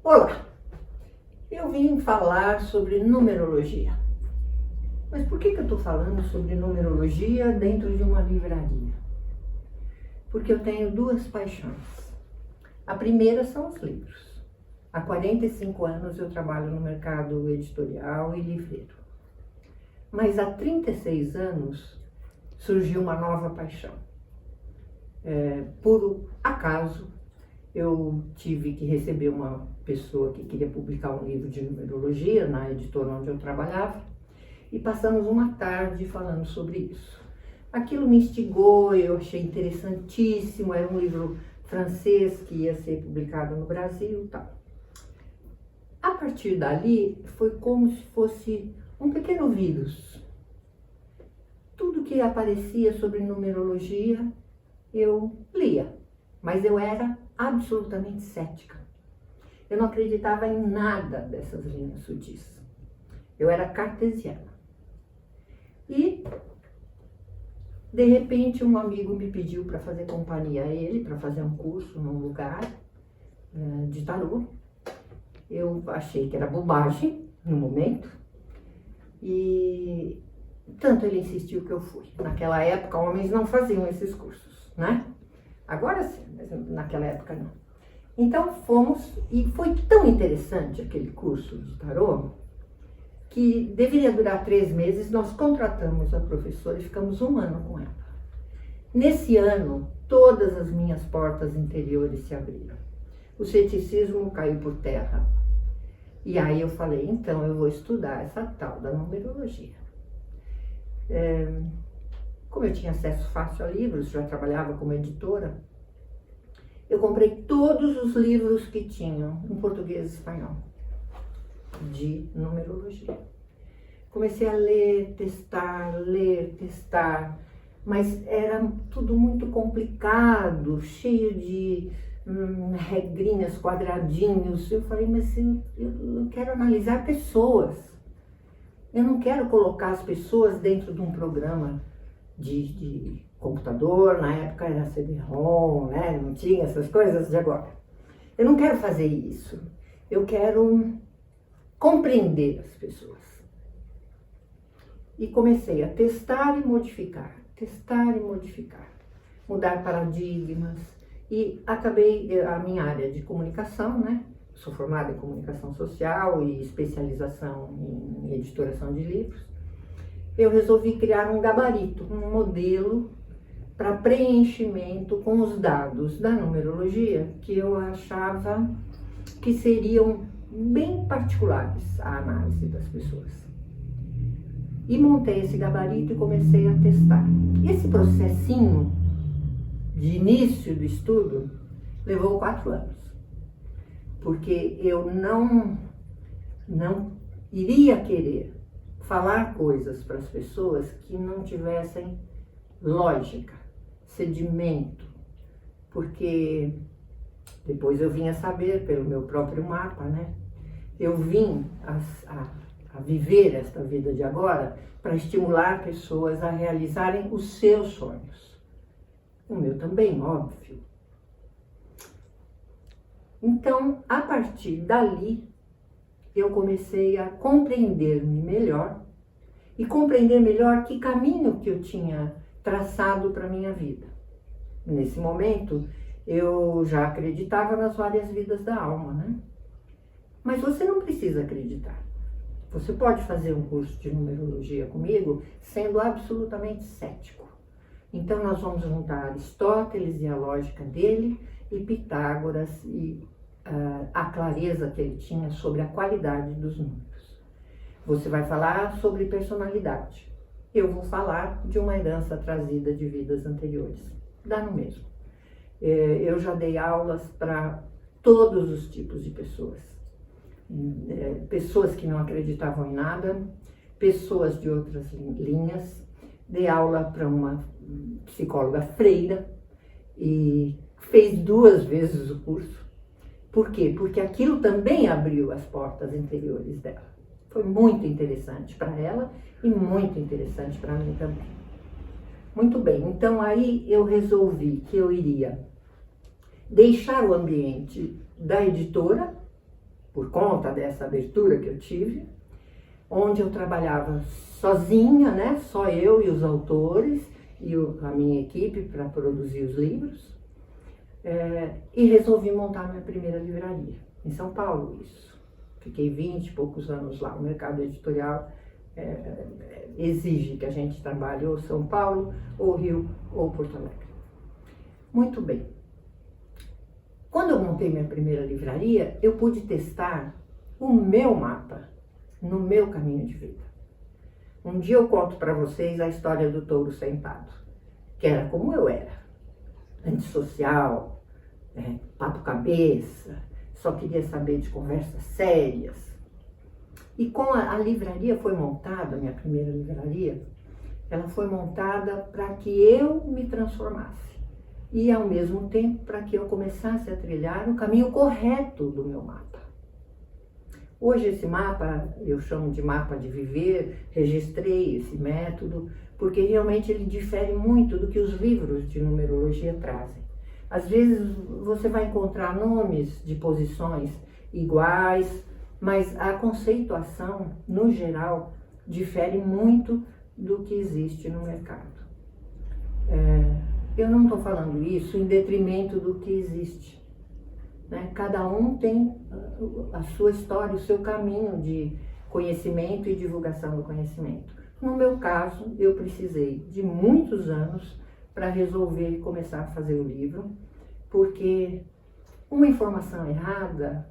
Olá, eu vim falar sobre numerologia. Mas por que eu estou falando sobre numerologia dentro de uma livraria? Porque eu tenho duas paixões. A primeira são os livros. Há 45 anos eu trabalho no mercado editorial e livreiro. Mas há 36 anos surgiu uma nova paixão. Por acaso, eu tive que receber uma pessoa que queria publicar um livro de numerologia na editora onde eu trabalhava e passamos uma tarde falando sobre isso. Aquilo me instigou, eu achei interessantíssimo, era um livro francês que ia ser publicado no Brasil e tal. A partir dali, foi como se fosse um pequeno vírus. Tudo que aparecia sobre numerologia, eu lia, mas eu era absolutamente cética. Eu não acreditava em nada dessas linhas sutis. Eu era cartesiana. E, de repente, um amigo me pediu para fazer companhia a ele, para fazer um curso num lugar de tarô. Eu achei que era bobagem no momento. E tanto ele insistiu que eu fui. Naquela época, homens não faziam esses cursos, né? Agora sim, mas naquela época não. Então fomos, e foi tão interessante aquele curso de tarô, que deveria durar 3 meses, nós contratamos a professora e ficamos 1 ano com ela. Nesse ano, todas as minhas portas interiores se abriram. O ceticismo caiu por terra. E aí eu falei, então eu vou estudar essa tal da numerologia. Como eu tinha acesso fácil a livros, já trabalhava como editora, eu comprei todos os livros que tinham em português e espanhol de numerologia. Comecei a ler, testar, mas era tudo muito complicado, cheio de regrinhas, quadradinhos. Eu falei, mas eu quero analisar pessoas. Eu não quero colocar as pessoas dentro de um programa de computador, na época era CD-ROM, né? Não tinha essas coisas de agora. Eu não quero fazer isso. Eu quero compreender as pessoas. E comecei a testar e modificar, mudar paradigmas. E acabei, a minha área de comunicação, né? Sou formada em comunicação social e especialização em editoração de livros. Eu resolvi criar um gabarito, um modelo para preenchimento com os dados da numerologia que eu achava que seriam bem particulares à análise das pessoas. E montei esse gabarito e comecei a testar. Esse processinho de início do estudo levou 4 anos, porque eu não iria querer falar coisas para as pessoas que não tivessem lógica, sedimento, porque depois eu vim a saber pelo meu próprio mapa, né? Eu vim a viver esta vida de agora para estimular pessoas a realizarem os seus sonhos. O meu também, óbvio. Então, a partir dali, eu comecei a compreender-me melhor e compreender melhor que caminho que eu tinha traçado para a minha vida. Nesse momento, eu já acreditava nas várias vidas da alma, né? Mas você não precisa acreditar. Você pode fazer um curso de numerologia comigo sendo absolutamente cético. Então, nós vamos juntar Aristóteles e a lógica dele e Pitágoras e a clareza que ele tinha sobre a qualidade dos números. Você vai falar sobre personalidade. Eu vou falar de uma herança trazida de vidas anteriores. Dá no mesmo. Eu já dei aulas para todos os tipos de pessoas. Pessoas que não acreditavam em nada, pessoas de outras linhas. Dei aula para uma psicóloga freira e fez 2 vezes o curso. Por quê? Porque aquilo também abriu as portas interiores dela. Foi muito interessante para ela e muito interessante para mim também. Muito bem, então aí eu resolvi que eu iria deixar o ambiente da editora por conta dessa abertura que eu tive, onde eu trabalhava sozinha, né? Só eu e os autores e a minha equipe para produzir os livros. E resolvi montar minha primeira livraria, em São Paulo, isso. Fiquei 20 e poucos anos lá. O mercado editorial exige que a gente trabalhe ou São Paulo, ou Rio, ou Porto Alegre. Muito bem. Quando eu montei minha primeira livraria, eu pude testar o meu mapa no meu caminho de vida. Um dia eu conto para vocês a história do touro sentado, que era como eu era, antissocial, papo cabeça, só queria saber de conversas sérias. E com a livraria foi montada, minha primeira livraria, ela foi montada para que eu me transformasse e ao mesmo tempo para que eu começasse a trilhar o caminho correto do meu mapa. Hoje esse mapa, eu chamo de mapa de viver, registrei esse método, porque realmente ele difere muito do que os livros de numerologia trazem. Às vezes você vai encontrar nomes de posições iguais, mas a conceituação, no geral, difere muito do que existe no mercado. Eu não estou falando isso em detrimento do que existe. Né? Cada um tem a sua história, o seu caminho de conhecimento e divulgação do conhecimento. No meu caso, eu precisei de muitos anos para resolver começar a fazer o livro, porque uma informação errada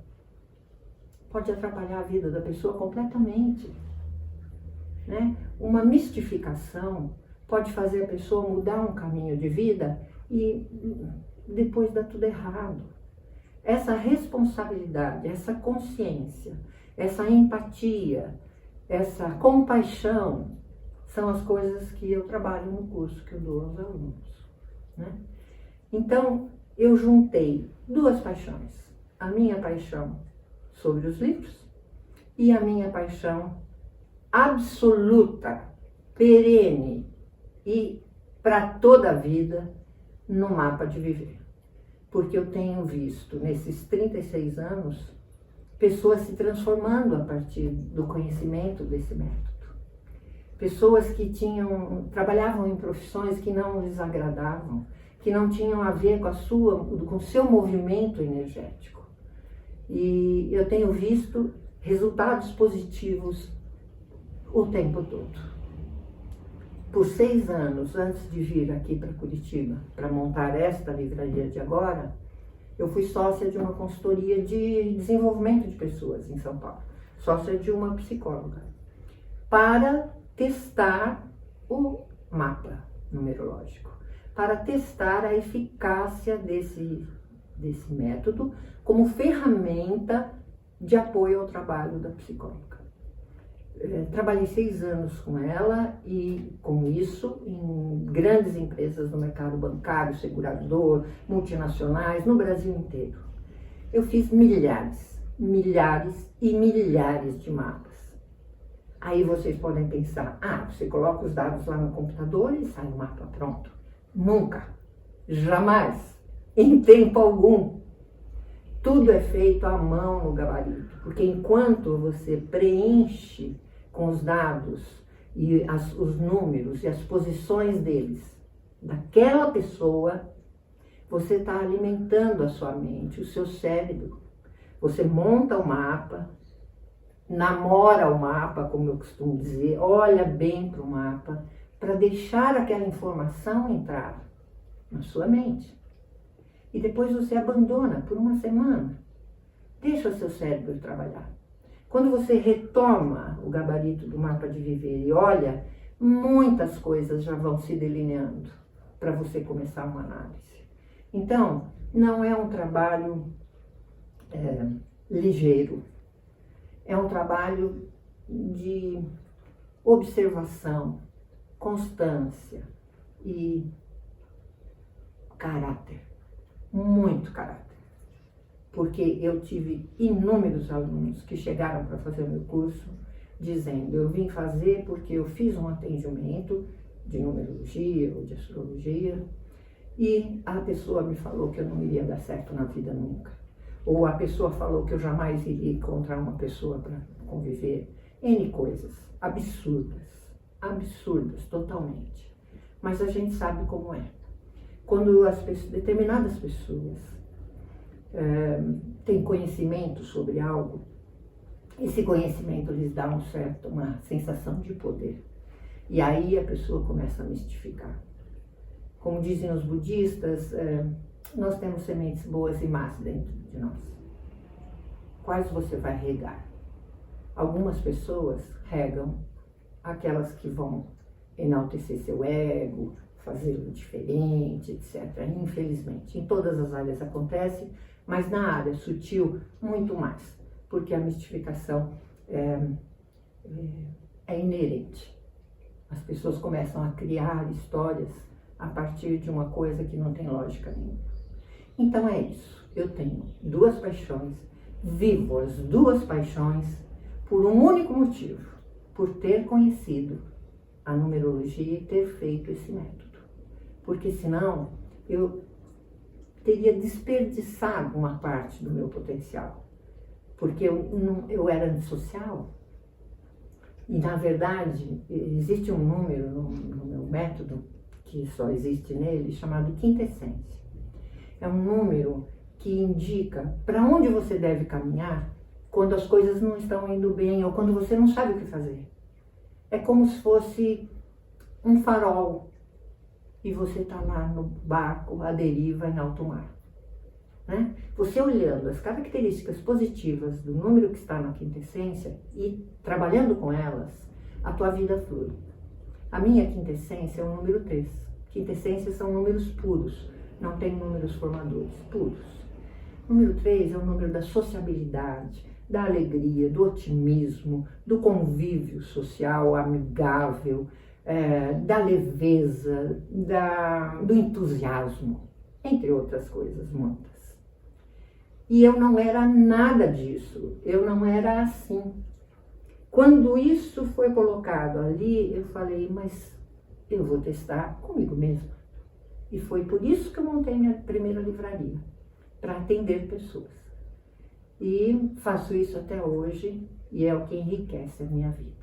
pode atrapalhar a vida da pessoa completamente. Né? Uma mistificação pode fazer a pessoa mudar um caminho de vida e depois dá tudo errado. Essa responsabilidade, essa consciência, essa empatia, essa compaixão são as coisas que eu trabalho no curso que eu dou aos alunos. Né? Então, eu juntei duas paixões. A minha paixão sobre os livros e a minha paixão absoluta, perene e para toda a vida no mapa de viver. Porque eu tenho visto nesses 36 anos pessoas se transformando a partir do conhecimento desse método. Pessoas que trabalhavam em profissões que não lhes agradavam, que não tinham a ver com o seu movimento energético. E eu tenho visto resultados positivos o tempo todo. Por 6 anos, antes de vir aqui para Curitiba, para montar esta livraria de agora, eu fui sócia de uma consultoria de desenvolvimento de pessoas em São Paulo, sócia de uma psicóloga, para testar o mapa numerológico, para testar a eficácia desse método como ferramenta de apoio ao trabalho da psicóloga. Trabalhei 6 anos com ela e com isso em grandes empresas no mercado bancário, segurador, multinacionais, no Brasil inteiro. Eu fiz milhares e milhares de mapas. Aí vocês podem pensar, você coloca os dados lá no computador e sai o mapa pronto. Nunca, jamais, em tempo algum. Tudo é feito à mão no gabarito, porque enquanto você preenche com os dados e os números e as posições deles, daquela pessoa, você está alimentando a sua mente, o seu cérebro. Você monta o mapa, namora o mapa, como eu costumo dizer, olha bem para o mapa, para deixar aquela informação entrar na sua mente. E depois você abandona por uma semana. Deixa o seu cérebro trabalhar. Quando você retoma o gabarito do mapa de viver e olha, muitas coisas já vão se delineando para você começar uma análise. Então, não é um trabalho ligeiro. É um trabalho de observação, constância e caráter. Muito caráter, porque eu tive inúmeros alunos que chegaram para fazer o meu curso dizendo, eu vim fazer porque eu fiz um atendimento de numerologia ou de astrologia e a pessoa me falou que eu não iria dar certo na vida nunca. Ou a pessoa falou que eu jamais iria encontrar uma pessoa para conviver. N coisas absurdas, absurdas totalmente. Mas a gente sabe como é. Quando determinadas pessoas têm conhecimento sobre algo, esse conhecimento lhes dá uma sensação de poder. E aí a pessoa começa a mistificar. Como dizem os budistas, nós temos sementes boas e más dentro de nós. Quais você vai regar? Algumas pessoas regam aquelas que vão enaltecer seu ego, fazê-lo diferente, etc. Infelizmente, em todas as áreas acontece, mas na área sutil, muito mais, porque a mistificação é inerente. As pessoas começam a criar histórias a partir de uma coisa que não tem lógica nenhuma. Então é isso, eu tenho duas paixões, vivo as duas paixões por um único motivo, por ter conhecido a numerologia e ter feito esse método. Porque senão eu teria desperdiçado uma parte do meu potencial. Porque eu era antissocial. E na verdade, existe um número no meu método, que só existe nele, chamado quintessência. É um número que indica para onde você deve caminhar quando as coisas não estão indo bem ou quando você não sabe o que fazer. É como se fosse um farol e você está lá no barco, à deriva, em alto mar. Né? Você olhando as características positivas do número que está na quintessência e trabalhando com elas, a tua vida flui. A minha quintessência é o número 3. Quintessências são números puros, não tem números formadores, puros. Número 3 é o número da sociabilidade, da alegria, do otimismo, do convívio social amigável, da leveza, do entusiasmo, entre outras coisas, muitas. E eu não era nada disso, eu não era assim. Quando isso foi colocado ali, eu falei, mas eu vou testar comigo mesma. E foi por isso que eu montei minha primeira livraria, para atender pessoas. E faço isso até hoje e é o que enriquece a minha vida.